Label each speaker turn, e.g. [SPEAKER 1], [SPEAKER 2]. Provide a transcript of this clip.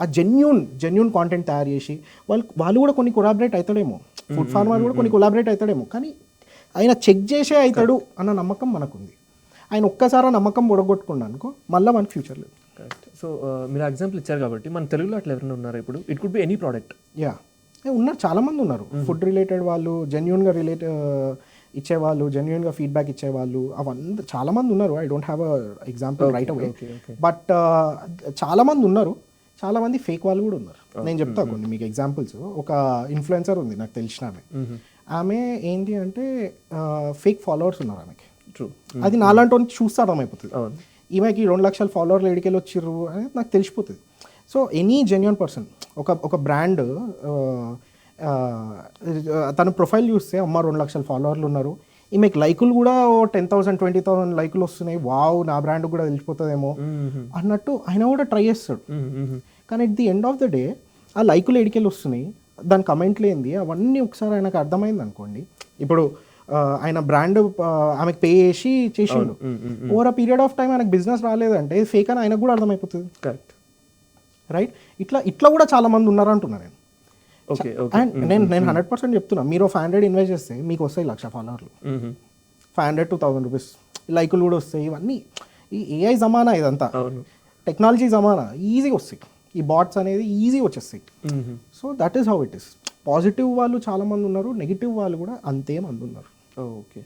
[SPEAKER 1] ఆ genuine content తయారు చేసి వాళ్ళు కూడా కొన్ని కొలాబరేట్ అవుతాడేమో, ఫుడ్ ఫార్మర్ కూడా కొన్ని కొలాబరేట్ అవుతాడేమో, కానీ ఆయన చెక్ చేసే అవుతాడు అన్న నమ్మకం మనకుంది. ఆయన ఒక్కసారి ఆ నమ్మకం పొడగొట్టుకున్నా అనుకో మళ్ళీ మన ఫ్యూచర్ లేదు.
[SPEAKER 2] సో మీరు ఎగ్జాంపుల్ ఇచ్చారు కాబట్టి మన తెలుగులో అట్లా ఎవరైనా ఉన్నారు ఇప్పుడు? It could be any product.
[SPEAKER 1] Yeah ఉన్నారు, చాలామంది ఉన్నారు ఫుడ్ రిలేటెడ్ వాళ్ళు, జెన్యూన్గా ఇచ్చేవాళ్ళు, జెన్యూన్గా ఫీడ్బ్యాక్ ఇచ్చేవాళ్ళు, అవంతా చాలామంది ఉన్నారు. I don't have a example right away, but చాలామంది ఉన్నారు. చాలామంది ఫేక్ వాళ్ళు కూడా ఉన్నారు. నేను చెప్తా కొన్ని మీకు ఎగ్జాంపుల్స్. ఒక ఇన్ఫ్లుయెన్సర్ ఉంది నాకు తెలిసిన ఆమె ఏంటి అంటే ఫేక్ ఫాలోవర్స్ ఉన్నారు ఆమెకి. అది నాలాంటి చూస్తే అర్థమైపోతుంది ఈమెకి 2 లక్షల ఫాలోవర్లు ఎడికెళ్ళి వచ్చిర్రు అనేది నాకు తెలిసిపోతుంది. సో ఎనీ జెన్యూన్ పర్సన్, ఒక బ్రాండ్ తన ప్రొఫైల్ చూస్తే అమ్మ 2 లక్షల ఫాలోవర్లు ఉన్నారు, ఈమెకి లైకులు కూడా 10,000 20,000 లైకులు వస్తున్నాయి, వావ్ నా బ్రాండ్ కూడా తెలిసిపోతుందేమో అన్నట్టు ఆయన కూడా ట్రై చేస్తాడు. కానీ at the end of the day ఆ లైకులు ఎడికెళ్ళి వస్తున్నాయి, దాని కమెంట్లు ఏంది అవన్నీ ఒకసారి ఆయనకు అర్థమైంది అనుకోండి. ఇప్పుడు ఆయన బ్రాండ్ ఆమెకు పే చేసిండు, over a period of time ఆయనకు బిజినెస్ రాలేదంటే ఫేక్ అని ఆయనకు కూడా అర్థమైపోతుంది.
[SPEAKER 2] Correct,
[SPEAKER 1] right? ఇట్లా కూడా చాలా మంది ఉన్నారు అంటున్నా నేను. అండ్ నేను 100% చెప్తున్నా, మీరు 500 ఇన్వెస్ట్ చేస్తే మీకు వస్తాయి 1,00,000 ఫాలోవర్లు, 500 to 1,000 రూపీస్ లైకులు కూడా వస్తాయి. ఇవన్నీ ఈ ఏఐ జమానా, ఇదంతా టెక్నాలజీ జమానా, ఈజీగా వస్తాయి. ఈ బాట్స్ అనేది ఈజీగా వచ్చేస్తాయి. So that is how it is. Positive వాళ్ళు చాలామంది ఉన్నారు, నెగిటివ్ వాళ్ళు కూడా అంతే మంది ఉన్నారు.
[SPEAKER 2] ఓకే.